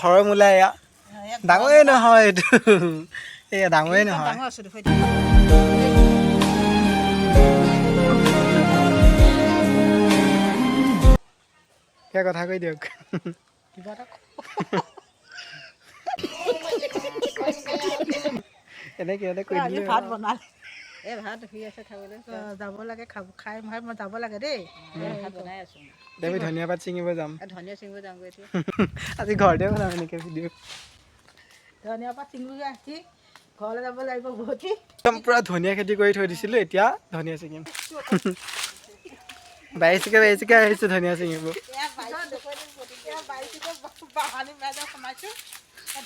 ঘৰৰ মূলা এয়া ডাঙৰেই নহয় এইটো এয়া ডাঙৰেই নহয় কিবা কথা কৈ দিয়ক এনেকৈ কৈ দিলে ভাত বনালে এই ভাত শুই আছে খাবলৈ যাব লাগে খাই মই যাব লাগে দেই ভাত বনাই আছোঁ আমি ধনিয়া পাত ছিঙিব যাম ধনিয়া ছিঙিব যামগৈ এতিয়া আজি ঘৰতে বনাম এনেকৈ ভিডিঅ' ধনিয়া পাত ছিঙিবগৈ আহি ঘৰলৈ যাব লাগিব বহুতি একদম পূৰা ধনিয়া খেতি কৰি থৈ দিছিলোঁ এতিয়া ধনিয়া ছিঙিম বাইচিকে আহিছোঁ ধনিয়া ছিঙিব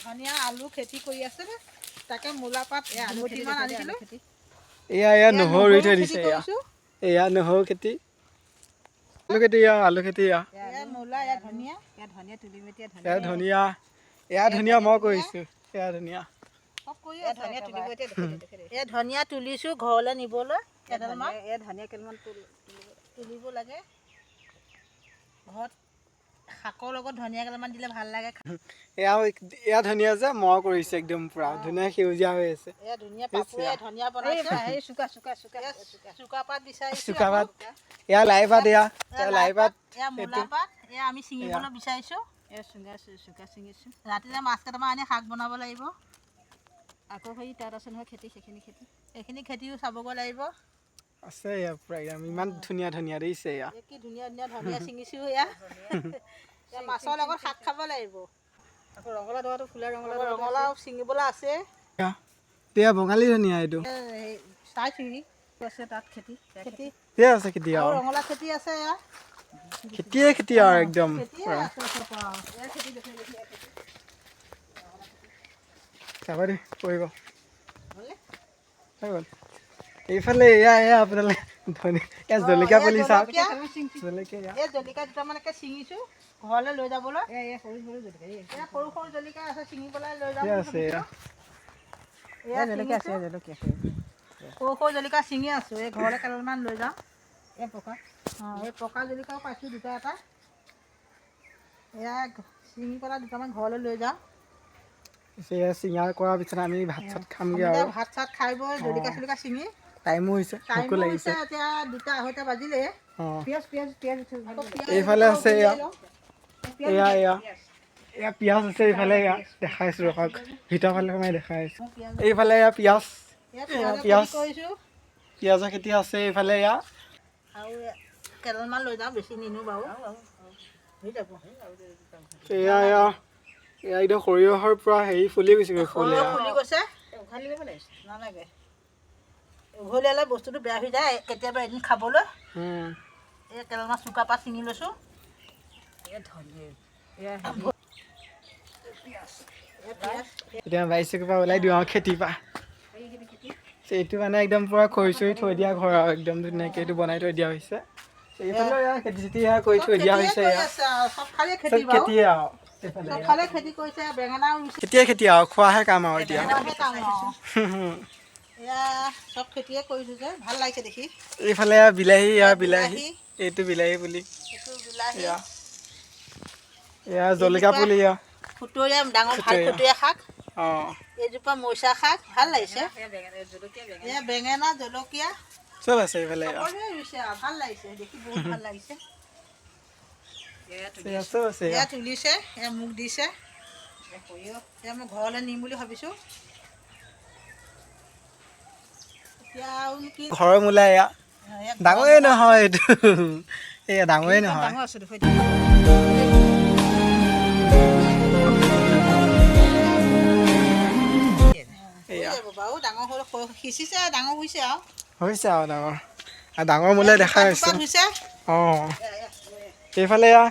ধনিয়া আলু খেতি কৰি আছে তাকে মূলা পাত দুমুঠিমান আনিছিলোঁ এয়া নহৰু ৰুই থৈ দিছে এয়া নহৰু খেতি আলু খেতি মূলা এয়া ধনিয়া তুলি মেলি এয়া ধনিয়া মই কৰিছোঁ এয়া ধনিয়া এই ধনিয়া তুলিছোঁ ঘৰলৈ নিবলৈ কেইডালমান এই ধনিয়া কেইডালমান তুলিব লাগে ঘৰত শাকৰ লগত ধনিয়া কেইডালমান দিলে ভাল লাগে এয়া ধনিয়া যে মই কৰিছোঁ একদম পূৰা ধুনীয়া সেউজীয়া হৈ আছে এয়া ধুনীয়া পাপুৱে ধনিয়া বনাইছে এই চুকা পাত বিচাৰিছোঁ চুকা পাত এয়া লাই পাত এয়া মূলা পাত এয়া আমি ছিঙিবলৈ বিচাৰিছোঁ চুকা ছিঙিছোঁ ৰাতিলৈ মাছ কেইটামান আনি শাক বনাব লাগিব আকৌ সেই তাত আছে নহয় এইখিনি খেতিও চাবগৈ লাগিব আছে এয়া পূৰা একদম ইমান ধুনীয়া দিছে এয়া কি ধুনীয়া ধনিয়া ছিঙিছোঁ এয়া মাছৰ লগত শাক খাব লাগিব আকৌ ৰঙালাও দৱাটো ফুলা ৰঙালাও ছিঙিবলৈ আছে এয়া বঙালী ধনিয়া এইটো চাইছোঁ আছে তাত খেতি আছে খেতি আৰু ৰঙালাও খেতি আছে এয়া খেতি আৰু একদম চাবা দেই কৰিব হৈ গ'ল এইফালে এয়া আপোনালোকে ধনিয়া জলকীয়া পুলি চাওক জলকীয়া দুটামানকে ছিঙিছোঁ ঘৰলৈ লৈ যাবলৈ সৰু জলকীয়া আছে ছিঙি পেলাই লৈ যাম আছে সৰু জলকীয়া ছিঙি আছোঁ এই ঘৰলৈ কেইডালমান লৈ যাওঁ এই পকা জলকীয়াও পাইছোঁ দুটা এটা এয়া ছিঙি পেলাই দুটামান ঘৰলৈ লৈ যাওঁ চিঙাৰ কৰাৰ পিছত আমি ভাত চাত খামগৈ আৰু ভাত চাত খাই বৈ জলকীয়া চলকীয়া ছিঙি টাইমো হৈছে ভোকো লাগিছে এতিয়া 2টা 2:30 বাজিলে এইফালে আছে এয়া পিঁয়াজ আছে এইফালে দেখাইছোঁ ৰখক ভিতৰ ফালে সোমাই দেখাই আছোঁ এইফালে এয়া পিঁয়াজৰ খেতি আছে এইফালে এয়া আৰু কেইডালমান লৈ যাওঁ বেছি নিনো বাৰু এয়া একদম সৰিয়হৰ পৰা হেৰি ফুলি গৈছে ফুলি গৈছে নালাগে উঘলিয়ালে বস্তুটো বেয়া হৈ যায় কেতিয়াবা এদিন খাবলৈ এই কেইডালমান চুকা পাত ছিঙি লৈছোঁ এতিয়া বাইচুকৰ পৰা ওলাই দিওঁ আৰু খেতিৰ পৰা এইটো মানে একদম পূৰা খৰি চৰি থৈ দিয়া ঘৰ আৰু একদম ধুনীয়াকৈ এইটো বনাই থৈ দিয়া হৈছে এইফালে খেতি চেতি কৰি থৈ দিয়া হৈছে খেতি আৰু খোৱাহে কাম আৰু এতিয়া চব খেতিয়ে কৰিছোঁ যে ভাল লাগিছে দেখি এইফালে বিলাহী এইটো বিলাহী পুলি এয়া জলকীয়া পুলি খুতৰীয়া ডাঙৰ ভাল খুতৰীয়া শাক এইজোপা মৰিচা শাক ভাল লাগিছে এয়া বেঙেনা জলকীয়া চব আছে এইফালে ভাল লাগিছে দেখি বহুত ভাল লাগিছে চব আছে এয়া তুলিছে এয়া মোক দিছে এয়া মই ঘৰলৈ নিম বুলি ভাবিছোঁ ঘৰৰ মূলা এয়া ডাঙৰেই নহয় এইটো এয়া ডাঙৰেই নহয় ডাঙৰ মূলাই দেখাই আছে এইফালে এয়া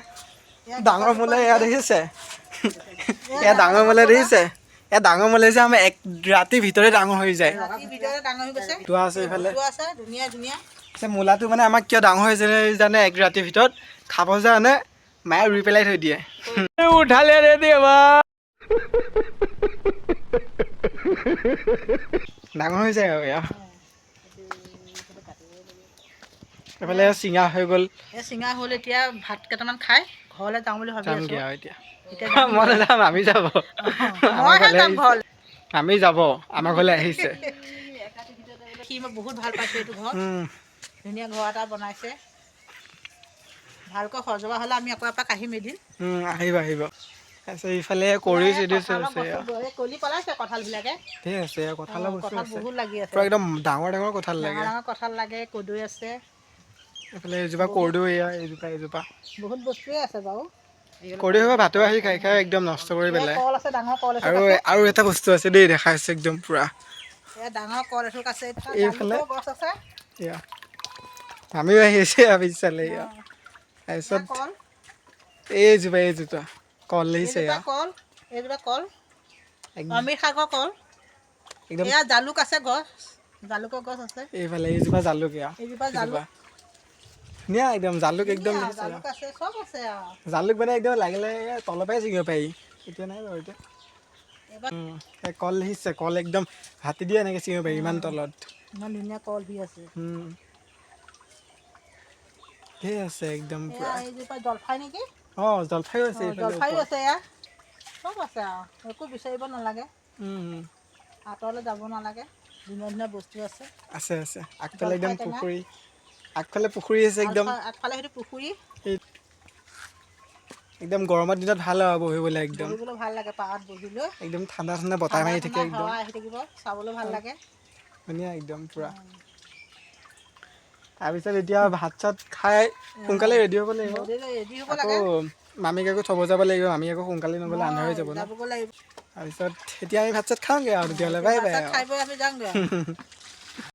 ডাঙৰ মূলাই এয়া দেখিছে এয়া ডাঙৰ মূলাই দেখিছে এয়া ডাঙৰ মূলাই যে আমাৰ এক ৰাতিৰ ভিতৰতে ডাঙৰ হৈ যায় দুৱা আছে এইফালে মূলাটো মানে আমাক কিয় ডাঙৰ হৈ যায় জানে এক ৰাতিৰ ভিতৰত খাব জানে মায়ে ৰুই পেলাই থৈ দিয়ে উঠালে ৰে দেৱা ডাঙৰ হৈ যায় আৰু এয়া এইফালে চিঙা হৈ গ'ল চিঙা হ'ল এতিয়া ভাত কেইটামান খাই ঘৰলৈ যাওঁ বুলি ভাবি আছোঁ আৰু এতিয়া মই নাযাম, আমি যাব। মইহে যাম ঘৰলৈ। আমি যাব, আমাৰ ঘৰলৈ আহিছে। সি মই বহুত ভাল পাইছোঁ এইটো ঘৰ। ধুনীয়া ঘৰ এটা বনাইছে। ভালকৈ সজোৱা হ'লে আমি আকৌ এপাক আহিম এদিন। আহিব আহিব। তাৰপিছত ইফালে কৰি কলি পেলাইছে কঁঠালবিলাকে। ঠিক আছে, কঁঠালৰ বস্তু কঁঠাল আছে বহুত লাগি আছে। পুৰা একদম ডাঙৰ ডাঙৰ কঁঠাল লাগে। ডাঙৰ ডাঙৰ কঁঠাল লাগে, কদৈ আছে। এইফালে এজোপা কৰ্দৈ, এজোপা বহুত বস্তুৱে আছে বাৰু। কৰ্দৈ সোপা ভাতো আহি খাই খাই একদম নষ্ট কৰি পেলাই। কল আছে, ডাঙৰ কল এথোক আৰু আছে। আৰু এটা বস্তু আছে দেই, দেখাইছে একদম পুৰা। এয়া ডাঙৰ কল এথোক আছে। এইফালে গছ আছে। এয়া আমিও আহি আছো পিছফালে। তাৰপিছত কল, এইজোপা কল লাগিছে। কল, এইজোপা কল, অমৃত সাগৰ কল। একদম এয়া জালুক আছে গছ, জালুকৰ গছ আছে। এইফালে এইজোপা জালুক, এইজোপা জালুক। ধুনীয়া একদম জালুক, একদম জালুক আছে, চব আছে আৰু। জালুক মানে একদম লাগিলে তলৰ পৰাই ছিঙিব পাৰি। এতিয়া নাই বাৰু এতিয়া। কল দেখিছে, কল একদম হাতী দিয়ে এনেকৈ ছিঙিব পাৰি ইমান তলত। ইমান ধুনীয়া কল দি আছে। সেই আছে একদম পুৰা। এইজোপা জলফাই নেকি? জলফাইও আছে। জলফাইও আছে এয়া। চব আছে আৰু একো বিচাৰিব নালাগে। আঁতৰলৈ যাব নালাগে। ধুনীয়া ধুনীয়া বস্তু আছে। আছে আছে। আগফালে একদম পুখুৰী, আগফালে পুখুৰী আছে একদম। আগফালে সেইটো পুখুৰী। একদম গৰমৰ দিনত ভাল আৰু বহিবলৈ একদম। বহিবলৈ ভাল লাগে পাৰত বহি লৈ। একদম ঠাণ্ডা ঠাণ্ডা বতাহ মাৰি থাকে একদম। হাৱা আহি থাকিব, চাবলৈ ভাল লাগে। ধুনীয়া একদম পুৰা। তাৰপিছত এতিয়া ভাত চাত খাই সোনকালে ৰেডি হ'ব লাগিব। ৰেডি হ'ব আকৌ লাগে। মামীক আকৌ থ'ব যাব লাগিব। মামী আকৌ সোনকালে নগ'লে আন্ধাৰ হৈ যাব ন। যাবগৈ লাগিব। তাৰপিছত এতিয়া আমি ভাত চাত খাওঁগৈ আৰু তেতিয়াহ'লে বাই বাই ভাত চাত খাই বৈ আমি যাওঁগৈ আৰু। আৰু